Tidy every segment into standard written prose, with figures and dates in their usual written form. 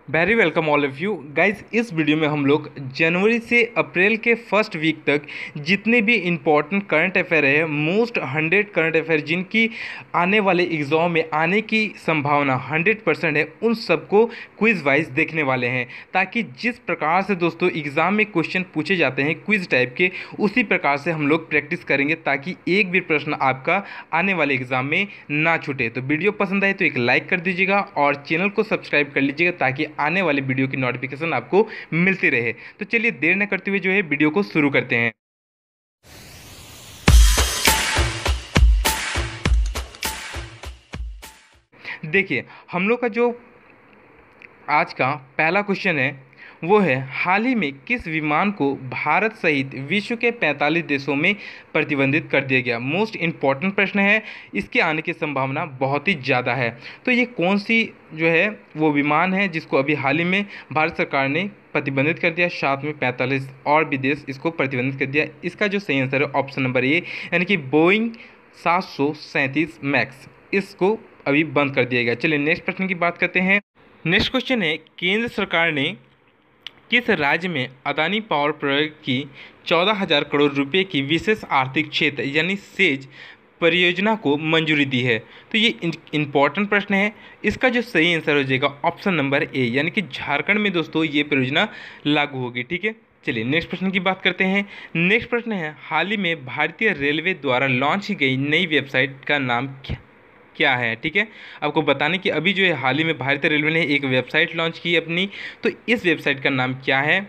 Very welcome all of you guys. इस video में हम लोग जनवरी से अप्रैल के फर्स्ट वीक तक जितने भी इंपॉर्टेंट करंट अफेयर है, मोस्ट 100 करंट अफेयर जिनकी आने वाले एग्जाम में आने की संभावना 100% है, उन सबको क्विज वाइज देखने वाले हैं, ताकि जिस प्रकार से दोस्तों एग्ज़ाम में क्वेश्चन पूछे जाते हैं क्विज टाइप के, उसी प्रकार से हम लोग प्रैक्टिस करेंगे ताकि एक भी प्रश्न आपका आने वाले एग्जाम में ना छूटे। तो वीडियो पसंद आए तो एक लाइक कर दीजिएगा और चैनल को सब्सक्राइब कर लीजिएगा ताकि आने वाले वीडियो की नोटिफिकेशन आपको मिलती रहे। तो चलिए देर न करते हुए जो है वीडियो को शुरू करते हैं। देखिए, हम लोग का जो आज का पहला क्वेश्चन है वो है, हाल ही में किस विमान को भारत सहित विश्व के 45 देशों में प्रतिबंधित कर दिया गया। मोस्ट इम्पॉर्टेंट प्रश्न है, इसके आने की संभावना बहुत ही ज़्यादा है। तो ये कौन सी जो है वो विमान है जिसको अभी हाल ही में भारत सरकार ने प्रतिबंधित कर दिया, साथ में 45 और भी देश इसको प्रतिबंधित कर दिया। इसका जो सही आंसर है ऑप्शन नंबर ए, यानी कि बोइंग 737 मैक्स, इसको अभी बंद कर दिया गया। चलिए नेक्स्ट प्रश्न की बात करते हैं। नेक्स्ट क्वेश्चन है, केंद्र सरकार ने किस राज्य में अदानी पावर प्रोजेक्ट की 14,000 करोड़ रुपए की विशेष आर्थिक क्षेत्र यानी सेज परियोजना को मंजूरी दी है। तो ये इम्पॉर्टेंट प्रश्न है। इसका जो सही आंसर हो जाएगा ऑप्शन नंबर ए, यानी कि झारखंड में दोस्तों ये परियोजना लागू होगी। ठीक है, चलिए नेक्स्ट प्रश्न की बात करते हैं। नेक्स्ट प्रश्न है, हाल ही में भारतीय रेलवे द्वारा लॉन्च की गई नई वेबसाइट का नाम क्या है। ठीक है, आपको बताने कि अभी जो है हाल ही में भारतीय रेलवे ने एक वेबसाइट लॉन्च की अपनी, तो इस वेबसाइट का नाम क्या है।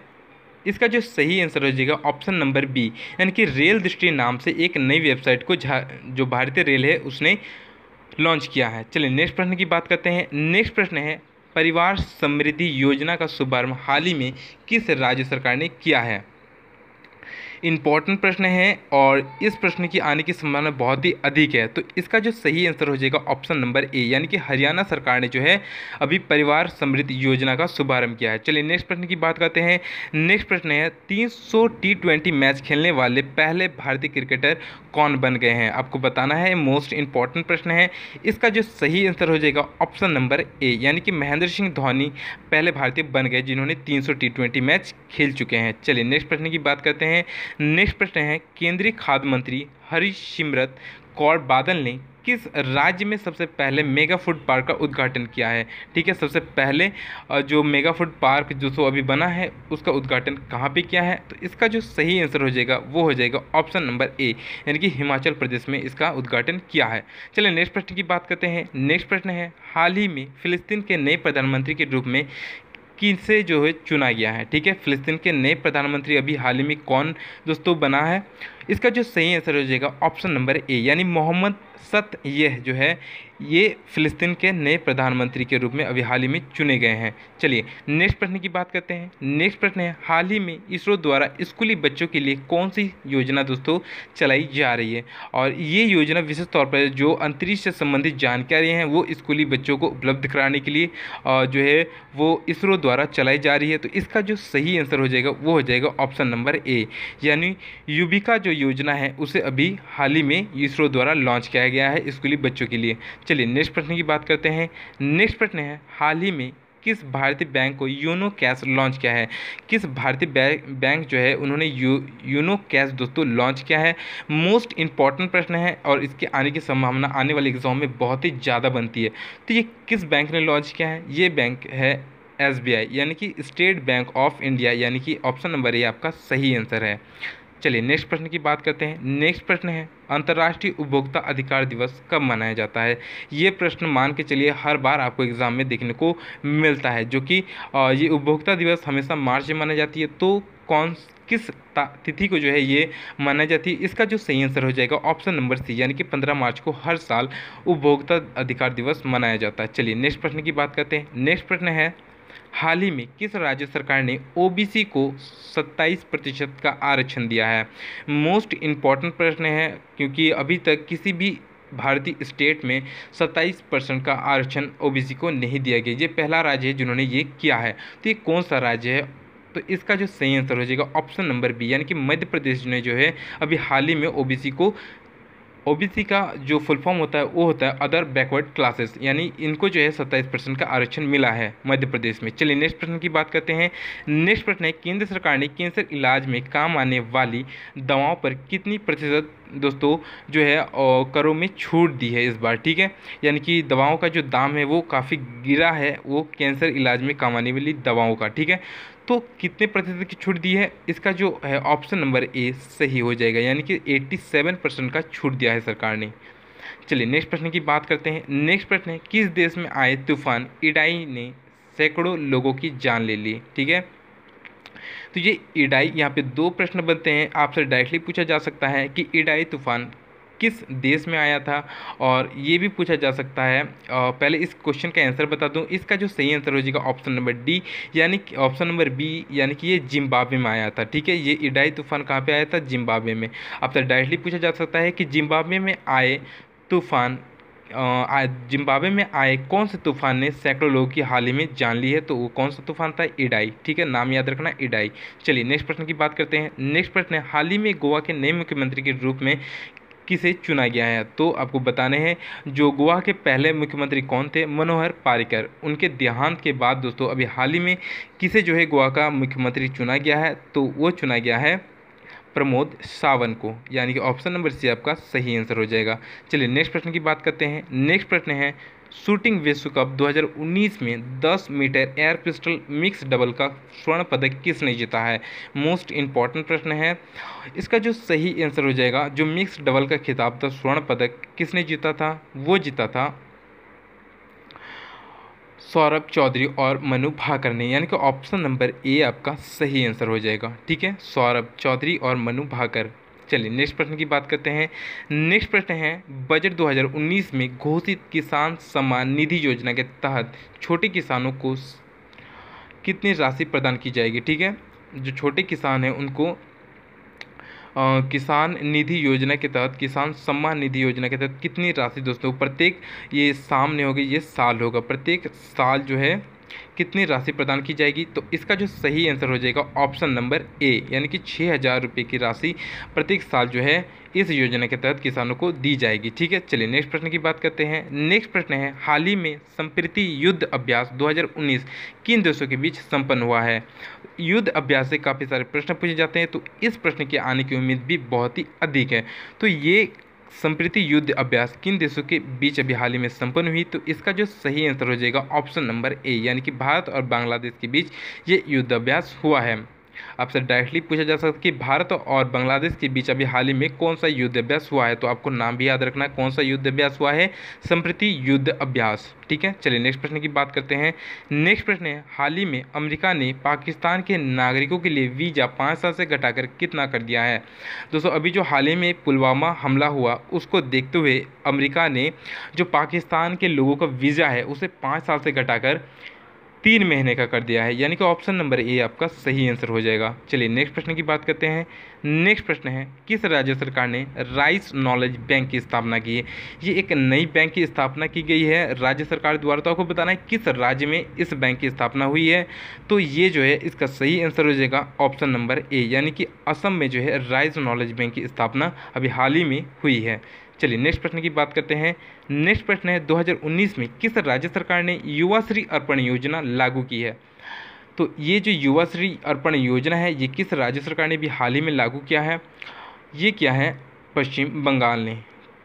इसका जो सही आंसर हो जाएगा ऑप्शन नंबर बी, यानी कि रेल दृष्टि नाम से एक नई वेबसाइट को जो भारतीय रेल है उसने लॉन्च किया है। चलिए नेक्स्ट प्रश्न की बात करते हैं। नेक्स्ट प्रश्न है, परिवार समृद्धि योजना का शुभारंभ हाल ही में किस राज्य सरकार ने किया है। इंपॉर्टेंट प्रश्न है और इस प्रश्न की आने की संभावना बहुत ही अधिक है। तो इसका जो सही आंसर हो जाएगा ऑप्शन नंबर ए, यानी कि हरियाणा सरकार ने जो है अभी परिवार समृद्धि योजना का शुभारंभ किया है। चलिए नेक्स्ट प्रश्न की बात करते हैं। नेक्स्ट प्रश्न है, 300 T20 मैच खेलने वाले पहले भारतीय क्रिकेटर कौन बन गए हैं। आपको बताना है, मोस्ट इंपॉर्टेंट प्रश्न है। इसका जो सही आंसर हो जाएगा ऑप्शन नंबर ए, यानी कि महेंद्र सिंह धोनी पहले भारतीय बन गए जिन्होंने 300 T20 मैच खेल चुके हैं। चलिए नेक्स्ट प्रश्न की बात करते हैं। नेक्स्ट प्रश्न है, केंद्रीय खाद्य मंत्री हरसिमरत कौर बादल ने किस राज्य में सबसे पहले मेगा फूड पार्क का उद्घाटन किया है। ठीक है, सबसे पहले जो मेगा फूड पार्क जो सो अभी बना है उसका उद्घाटन कहाँ पे किया है। तो इसका जो सही आंसर हो जाएगा वो हो जाएगा ऑप्शन नंबर ए, यानी कि हिमाचल प्रदेश में इसका उद्घाटन किया है। चलिए नेक्स्ट प्रश्न की बात करते हैं। नेक्स्ट प्रश्न है, हाल ही में फिलिस्तीन के नए प्रधानमंत्री के रूप में किसे जो है चुना गया है। ठीक है, फिलिस्तीन के नए प्रधानमंत्री अभी हाल ही में कौन दोस्तों बना है। इसका जो सही आंसर हो जाएगा ऑप्शन नंबर ए, यानी मोहम्मद सतयह जो है ये फिलिस्तीन के नए प्रधानमंत्री के रूप में अभी हाल ही में चुने गए हैं। चलिए नेक्स्ट प्रश्न की बात करते हैं। नेक्स्ट प्रश्न है, हाल ही में इसरो द्वारा स्कूली बच्चों के लिए कौन सी योजना दोस्तों चलाई जा रही है। और ये योजना विशेष तौर पर जो अंतरिक्ष से संबंधित जानकारी हैं वो स्कूली बच्चों को उपलब्ध कराने के लिए जो है वो इसरो द्वारा चलाई जा रही है। तो इसका जो सही आंसर हो जाएगा वो हो जाएगा ऑप्शन नंबर ए, यानी युविका जो योजना है उसे अभी हाल ही में इसरो द्वारा लॉन्च किया गया है स्कूली बच्चों के लिए। चलिए नेक्स्ट प्रश्न की बात करते हैं। नेक्स्ट प्रश्न है, हाल ही में किस भारतीय बैंक को योनो कैश लॉन्च किया है। किस भारतीय बैंक जो है उन्होंने योनो कैश दोस्तों लॉन्च किया है। मोस्ट इंपॉर्टेंट प्रश्न है और इसके आने की संभावना आने वाले एग्जाम में बहुत ही ज़्यादा बनती है। तो ये किस बैंक ने लॉन्च किया है। ये बैंक है SBI, यानी कि स्टेट बैंक ऑफ इंडिया, यानी कि ऑप्शन नंबर ए आपका सही आंसर है। चलिए नेक्स्ट प्रश्न की बात करते हैं। नेक्स्ट प्रश्न है, अंतर्राष्ट्रीय उपभोक्ता अधिकार दिवस कब मनाया जाता है। ये प्रश्न मान के चलिए हर बार आपको एग्जाम में देखने को मिलता है, जो कि ये उपभोक्ता दिवस हमेशा मार्च में मनाई जाती है। तो किस तिथि को जो है ये मनाई जाती है। इसका जो सही आंसर हो जाएगा ऑप्शन नंबर सी, यानी कि 15 मार्च को हर साल उपभोक्ता अधिकार दिवस मनाया जाता है। चलिए नेक्स्ट प्रश्न की बात करते हैं। नेक्स्ट प्रश्न है, हाल ही में किस राज्य सरकार ने OBC को 27% का आरक्षण दिया है। मोस्ट इम्पॉर्टेंट प्रश्न है क्योंकि अभी तक किसी भी भारतीय स्टेट में 27% का आरक्षण OBC को नहीं दिया गया। ये पहला राज्य है जिन्होंने ये किया है। तो ये कौन सा राज्य है। तो इसका जो सही आंसर हो जाएगा ऑप्शन नंबर बी, यानी कि मध्य प्रदेश ने जो है अभी हाल ही में OBC को ओबीसी का जो फुल फॉर्म होता है वो होता है अदर बैकवर्ड क्लासेस, यानी इनको जो है 27% का आरक्षण मिला है मध्य प्रदेश में। चलिए नेक्स्ट प्रश्न की बात करते हैं। नेक्स्ट प्रश्न है, केंद्र सरकार ने कैंसर इलाज में काम आने वाली दवाओं पर कितनी प्रतिशत दोस्तों जो है करों में छूट दी है इस बार, ठीक है। यानी कि दवाओं का जो दाम है वो काफ़ी गिरा है, वो कैंसर इलाज में काम आने वाली दवाओं का, ठीक है। तो कितने प्रतिशत की छूट दी है, इसका जो है ऑप्शन नंबर ए सही हो जाएगा, यानी कि 87% का छूट दिया है सरकार ने। चलिए नेक्स्ट प्रश्न की बात करते हैं। नेक्स्ट प्रश्न है, किस देश में आए तूफान इडाई ने सैकड़ों लोगों की जान ले ली, ठीक है। तो ये इडाई, यहाँ पे दो प्रश्न बनते हैं, आपसे डायरेक्टली पूछा जा सकता है कि इडाई तूफान किस देश में आया था, और ये भी पूछा जा सकता है। पहले इस क्वेश्चन का आंसर बता दूं, इसका जो सही आंसर हो जाएगा ऑप्शन नंबर डी, यानी कि ऑप्शन नंबर बी, यानी कि ये जिम्बाब्वे में आया था, ठीक है। ये इडाई तूफान कहाँ पे आया था, जिम्बाब्वे में। आपसे डायरेक्टली पूछा जा सकता है कि जिम्बाब्वे में आए तूफान जिम्बाब्वे में आए कौन से तूफान ने सैकड़ों लोगों की हाल ही में जान ली है, तो वो कौन सा तूफान था, इडाई, ठीक है, नाम याद रखना इडाई। चलिए नेक्स्ट प्रश्न की बात करते हैं। नेक्स्ट प्रश्न है, हाल ही में गोवा के नए मुख्यमंत्री के रूप में किसे चुना गया है, तो आपको बताने हैं जो गोवा के पहले मुख्यमंत्री कौन थे, मनोहर पारिकर। उनके देहांत के बाद दोस्तों अभी हाल ही में किसे जो है गोवा का मुख्यमंत्री चुना गया है, तो वो चुना गया है प्रमोद सावंत को, यानी कि ऑप्शन नंबर सी आपका सही आंसर हो जाएगा। चलिए नेक्स्ट प्रश्न की बात करते हैं। नेक्स्ट प्रश्न है, शूटिंग विश्व कप 2019 में 10 metre air pistol mix double का स्वर्ण पदक किसने जीता है, मोस्ट इंपॉर्टेंट प्रश्न है। इसका जो सही आंसर हो जाएगा, जो मिक्स डबल का खिताब था, स्वर्ण पदक किसने जीता था, वो जीता था सौरभ चौधरी और मनु भाकर ने, यानी कि ऑप्शन नंबर ए आपका सही आंसर हो जाएगा, ठीक है, सौरभ चौधरी और मनु भाकर। चलिए नेक्स्ट प्रश्न की बात करते हैं। नेक्स्ट प्रश्न है, बजट 2019 में घोषित किसान सम्मान निधि योजना के तहत छोटे किसानों को कितनी राशि प्रदान की जाएगी, ठीक है। जो छोटे किसान हैं उनको किसान निधि योजना के तहत, किसान सम्मान निधि योजना के तहत कितनी राशि दोस्तों प्रत्येक, ये सामने होगी, ये साल होगा, प्रत्येक साल जो है कितनी राशि प्रदान की जाएगी, तो इसका जो सही आंसर हो जाएगा ऑप्शन नंबर ए, यानी कि 6,000 रुपये की राशि प्रत्येक साल जो है इस योजना के तहत किसानों को दी जाएगी, ठीक है। चलिए नेक्स्ट प्रश्न की बात करते हैं। नेक्स्ट प्रश्न है, हाल ही में संप्रीति युद्ध अभ्यास 2019 किन देशों के बीच संपन्न हुआ है। युद्ध अभ्यास से काफ़ी सारे प्रश्न पूछे जाते हैं, तो इस प्रश्न के आने की उम्मीद भी बहुत ही अधिक है। तो ये संप्रीति युद्ध अभ्यास किन देशों के बीच अभी हाल ही में संपन्न हुई, तो इसका जो सही आंसर हो जाएगा ऑप्शन नंबर ए, यानी कि भारत और बांग्लादेश के बीच ये युद्ध अभ्यास हुआ है। आपसे डायरेक्टली पूछा जा सकता है कि भारत और बांग्लादेश के बीच अभी हाल ही में कौन सा युद्ध अभ्यास हुआ है, तो आपको नाम भी याद रखना है कौन सा युद्ध अभ्यास हुआ है, संप्रीति युद्ध अभ्यास, ठीक है। चलिए नेक्स्ट प्रश्न की बात करते हैं। नेक्स्ट प्रश्न है, हाल ही में अमेरिका ने पाकिस्तान के नागरिकों के लिए वीज़ा 5 साल से घटाकर कितना कर दिया है। दोस्तों अभी जो हाल ही में पुलवामा हमला हुआ उसको देखते हुए अमेरिका ने जो पाकिस्तान के लोगों का वीज़ा है उसे 5 साल से घटाकर 3 महीने का कर दिया है, यानी कि ऑप्शन नंबर ए आपका सही आंसर हो जाएगा। चलिए नेक्स्ट प्रश्न की बात करते हैं। नेक्स्ट प्रश्न है, किस राज्य सरकार ने राइस नॉलेज बैंक की स्थापना की है। ये एक नई बैंक की स्थापना की गई है राज्य सरकार द्वारा, तो आपको बताना है किस राज्य में इस बैंक की स्थापना हुई है, तो ये जो है इसका सही आंसर हो जाएगा ऑप्शन नंबर ए, यानी कि असम में जो है राइस नॉलेज बैंक की स्थापना अभी हाल ही में हुई है। चलिए नेक्स्ट प्रश्न की बात करते हैं। नेक्स्ट प्रश्न है, 2019 में किस राज्य सरकार ने युवा श्री अर्पण योजना लागू की है। तो ये जो युवा श्री अर्पण योजना है ये किस राज्य सरकार ने भी हाल ही में लागू किया है, ये क्या है, पश्चिम बंगाल ने।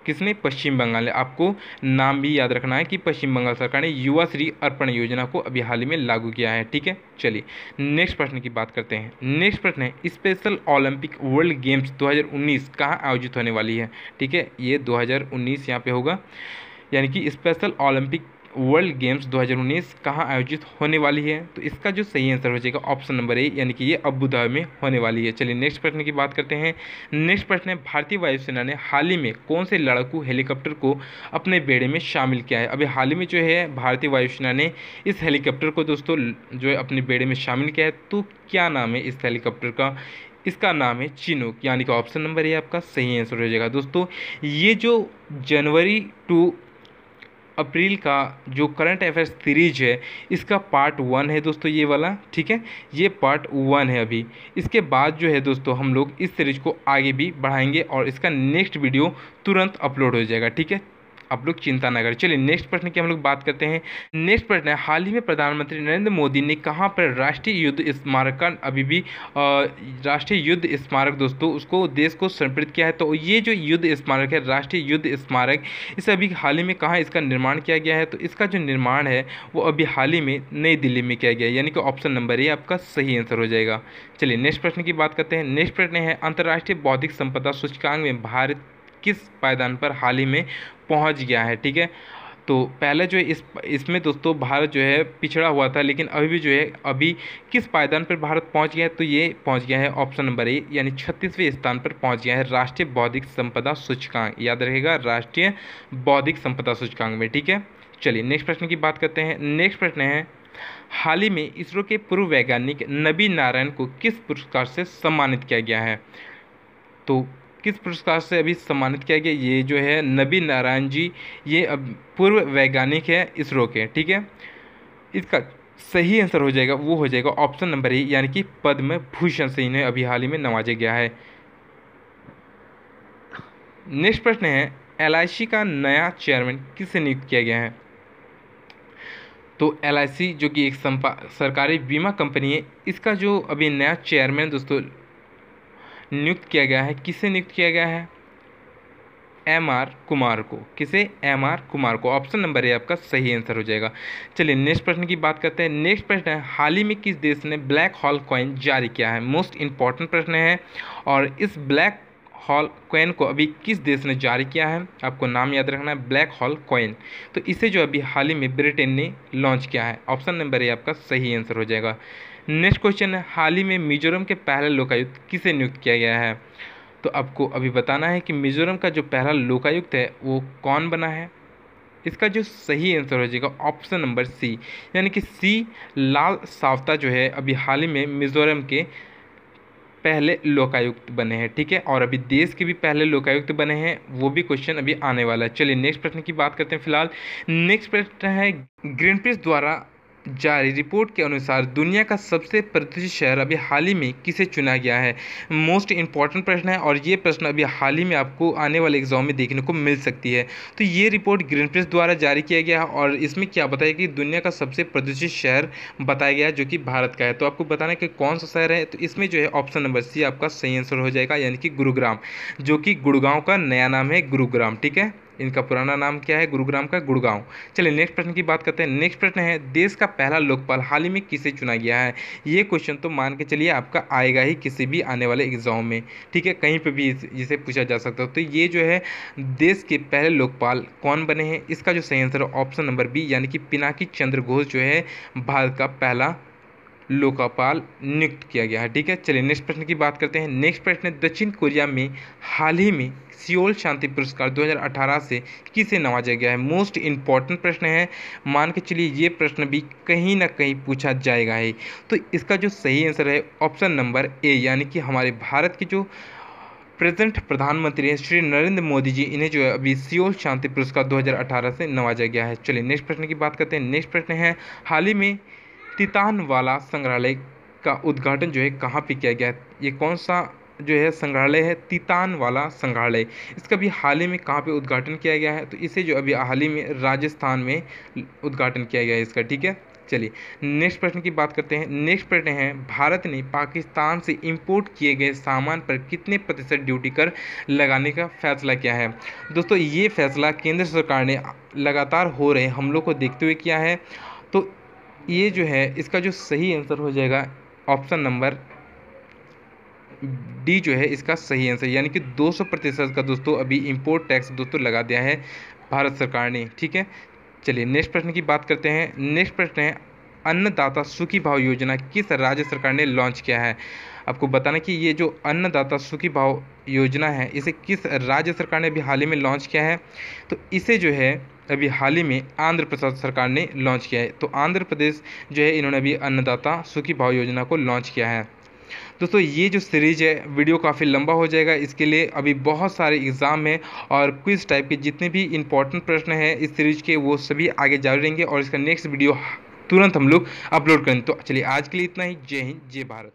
किसने, पश्चिम बंगाल ने। आपको नाम भी याद रखना है कि पश्चिम बंगाल सरकार ने युवा श्री अर्पण योजना को अभी हाल ही में लागू किया है, ठीक है। चलिए नेक्स्ट प्रश्न की बात करते हैं। नेक्स्ट प्रश्न है, स्पेशल ओलंपिक वर्ल्ड गेम्स 2019 कहाँ आयोजित होने वाली है, ठीक है। ये 2019 यहाँ पे होगा, यानी कि स्पेशल ओलंपिक वर्ल्ड गेम्स 2019 कहाँ आयोजित होने वाली है, तो इसका जो सही आंसर हो जाएगा ऑप्शन नंबर ए, यानी कि ये अबू धाबी में होने वाली है। चलिए नेक्स्ट प्रश्न की बात करते हैं। नेक्स्ट प्रश्न है, भारतीय वायुसेना ने हाल ही में कौन से लड़ाकू हेलीकॉप्टर को अपने बेड़े में शामिल किया है। अभी हाल ही में जो है भारतीय वायुसेना ने इस हेलीकॉप्टर को दोस्तों जो है अपने बेड़े में शामिल किया है, तो क्या नाम है इस हेलीकॉप्टर का, इसका नाम है चिनूक, यानी कि ऑप्शन नंबर ए आपका सही आंसर हो जाएगा। दोस्तों ये जो जनवरी 2 अप्रैल का जो करंट अफेयर्स सीरीज है इसका पार्ट 1 है दोस्तों ये वाला, ठीक है, ये पार्ट 1 है अभी। इसके बाद जो है दोस्तों हम लोग इस सीरीज को आगे भी बढ़ाएंगे और इसका नेक्स्ट वीडियो तुरंत अपलोड हो जाएगा, ठीक है, आप लोग चिंता ना करें। चलिए नेक्स्ट प्रश्न की हम लोग बात करते हैं। नेक्स्ट प्रश्न है, हाल ही में प्रधानमंत्री नरेंद्र मोदी ने कहाँ पर राष्ट्रीय युद्ध स्मारक का अभी भी राष्ट्रीय युद्ध स्मारक दोस्तों उसको देश को समर्पित किया है। तो ये जो युद्ध स्मारक है, राष्ट्रीय युद्ध स्मारक, इसे अभी हाल ही में कहाँ इसका निर्माण किया गया है? तो इसका जो निर्माण है वो अभी हाल ही में नई दिल्ली में किया गया है, यानी कि ऑप्शन नंबर ए आपका सही आंसर हो जाएगा। चलिए नेक्स्ट प्रश्न की बात करते हैं। नेक्स्ट प्रश्न है, अंतर्राष्ट्रीय बौद्धिक संपदा सूचकांक में भारत किस पायदान पर हाल ही में पहुंच गया है, ठीक है। तो पहले जो है इसमें दोस्तों भारत जो है पिछड़ा हुआ था, लेकिन अभी भी जो है अभी किस पायदान पर भारत पहुंच गया है? तो ये पहुंच गया है ऑप्शन नंबर ए, यानी 36वें स्थान पर पहुंच गया है राष्ट्रीय बौद्धिक संपदा सूचकांक, याद रखेगा राष्ट्रीय बौद्धिक संपदा सूचकांक में, ठीक है। चलिए नेक्स्ट प्रश्न की बात करते हैं। नेक्स्ट प्रश्न है, हाल ही में इसरो के पूर्व वैज्ञानिक नबी नारायण को किस पुरस्कार से सम्मानित किया गया है? तो किस पुरस्कार से अभी सम्मानित किया गया? ये जो है नबी नारायण जी, ये अब पूर्व वैज्ञानिक है इसरो के, ठीक है। इसका सही आंसर हो जाएगा, वो हो जाएगा ऑप्शन नंबर ए, यानी कि पद्म भूषण से इन्हें अभी हाल ही में नवाजा गया है। नेक्स्ट प्रश्न है, LIC का नया चेयरमैन किसे नियुक्त किया गया है? तो LIC जो कि एक सरकारी बीमा कंपनी है, इसका जो अभी नया चेयरमैन दोस्तों नियुक्त किया गया है, किसे नियुक्त किया गया है? MR कुमार को। किसे? MR कुमार को। ऑप्शन नंबर ए आपका सही आंसर हो जाएगा। चलिए नेक्स्ट प्रश्न की बात करते हैं। नेक्स्ट प्रश्न है, हाल ही में किस देश ने ब्लैक होल कॉइन जारी किया है? मोस्ट इंपॉर्टेंट प्रश्न है, और इस ब्लैक होल कॉइन को अभी किस देश ने जारी किया है? आपको नाम याद रखना है, ब्लैक होल कॉइन। तो इसे जो अभी हाल ही में ब्रिटेन ने लॉन्च किया है। ऑप्शन नंबर ए आपका सही आंसर हो जाएगा। नेक्स्ट क्वेश्चन है, हाल ही में मिजोरम के पहले लोकायुक्त किसे नियुक्त किया गया है? तो आपको अभी बताना है कि मिजोरम का जो पहला लोकायुक्त है वो कौन बना है। इसका जो सही आंसर हो जाएगा ऑप्शन नंबर सी, यानी कि सी लाल सावता जो है अभी हाल ही में मिजोरम के पहले लोकायुक्त बने हैं, ठीक है। और अभी देश के भी पहले लोकायुक्त बने हैं, वो भी क्वेश्चन अभी आने वाला है। चलिए नेक्स्ट प्रश्न की बात करते हैं। फिलहाल नेक्स्ट प्रश्न है, ग्रीनपीस द्वारा जारी रिपोर्ट के अनुसार दुनिया का सबसे प्रदूषित शहर अभी हाल ही में किसे चुना गया है? मोस्ट इंपॉर्टेंट प्रश्न है, और ये प्रश्न अभी हाल ही में आपको आने वाले एग्जाम में देखने को मिल सकती है। तो ये रिपोर्ट ग्रीनपीस द्वारा जारी किया गया है, और इसमें क्या बताया कि दुनिया का सबसे प्रदूषित शहर बताया गया है जो कि भारत का है। तो आपको बताना है कि कौन सा शहर है। तो इसमें जो है ऑप्शन नंबर सी आपका सही आंसर हो जाएगा, यानी कि गुरुग्राम, जो कि गुड़गांव का नया नाम है गुरुग्राम, ठीक है। इनका पुराना नाम क्या है? गुरुग्राम का गुड़गांव। चलिए नेक्स्ट प्रश्न की बात करते हैं। नेक्स्ट प्रश्न है, देश का पहला लोकपाल हाल ही में किसे चुना गया है? ये क्वेश्चन तो मान के चलिए आपका आएगा ही किसी भी आने वाले एग्जाम में, ठीक है, कहीं पे भी इसे पूछा जा सकता है। तो ये जो है देश के पहले लोकपाल कौन बने हैं? इसका जो सही आंसर है ऑप्शन नंबर बी, यानी कि पिनाकी चंद्र घोष जो है भारत का पहला लोकपाल नियुक्त किया गया है, ठीक है। चलिए नेक्स्ट प्रश्न की बात करते हैं। नेक्स्ट प्रश्न है, दक्षिण कोरिया में हाल ही में सियोल शांति पुरस्कार 2018 से किसे नवाजा गया है? मोस्ट इंपॉर्टेंट प्रश्न है, मान के चलिए ये प्रश्न भी कहीं ना कहीं पूछा जाएगा ही। तो इसका जो सही आंसर है ऑप्शन नंबर ए, यानी कि हमारे भारत के जो प्रेजेंट प्रधानमंत्री हैं श्री नरेंद्र मोदी जी, इन्हें जो है अभी सियोल शांति पुरस्कार 2018 से नवाजा गया है। चलिए नेक्स्ट प्रश्न की बात करते हैं। नेक्स्ट प्रश्न है, हाल ही में तितानवाला संग्रहालय का उद्घाटन जो है कहाँ पे किया गया है? ये कौन सा जो है संग्रहालय है? तितानवाला संग्रहालय। इसका भी हाल ही में कहाँ पे उद्घाटन किया गया है? तो इसे जो अभी हाल ही में राजस्थान में उद्घाटन किया गया है इसका, ठीक है। चलिए नेक्स्ट प्रश्न की बात करते हैं। नेक्स्ट प्रश्न है, भारत ने पाकिस्तान से इंपोर्ट किए गए सामान पर कितने प्रतिशत ड्यूटी कर लगाने का फैसला किया है? दोस्तों ये फैसला केंद्र सरकार ने लगातार हो रहे हमलों को देखते हुए किया है। तो ये जो है इसका जो सही आंसर हो जाएगा ऑप्शन नंबर डी जो है इसका सही आंसर, यानी कि 200% का दोस्तों अभी इंपोर्ट टैक्स दोस्तों लगा दिया है भारत सरकार ने, ठीक है। चलिए नेक्स्ट प्रश्न की बात करते हैं। नेक्स्ट प्रश्न है, अन्नदाता सुखी भाव योजना किस राज्य सरकार ने लॉन्च किया है? आपको बताना कि ये जो अन्नदाता सुखी भाव योजना है इसे किस राज्य सरकार ने अभी हाल ही में लॉन्च किया है? तो इसे जो है अभी हाल ही में आंध्र प्रदेश सरकार ने लॉन्च किया है। तो आंध्र प्रदेश जो है इन्होंने अभी अन्नदाता सुखी भाव योजना को लॉन्च किया है। दोस्तों ये जो सीरीज है वीडियो काफ़ी लंबा हो जाएगा, इसके लिए अभी बहुत सारे एग्ज़ाम हैं और क्विज़ टाइप के जितने भी इंपॉर्टेंट प्रश्न हैं इस सीरीज के वो सभी आगे जारी रहेंगे और इसका नेक्स्ट वीडियो तुरंत हम लोग अपलोड करें। तो चलिए आज के लिए इतना ही। जय हिंद, जय भारत।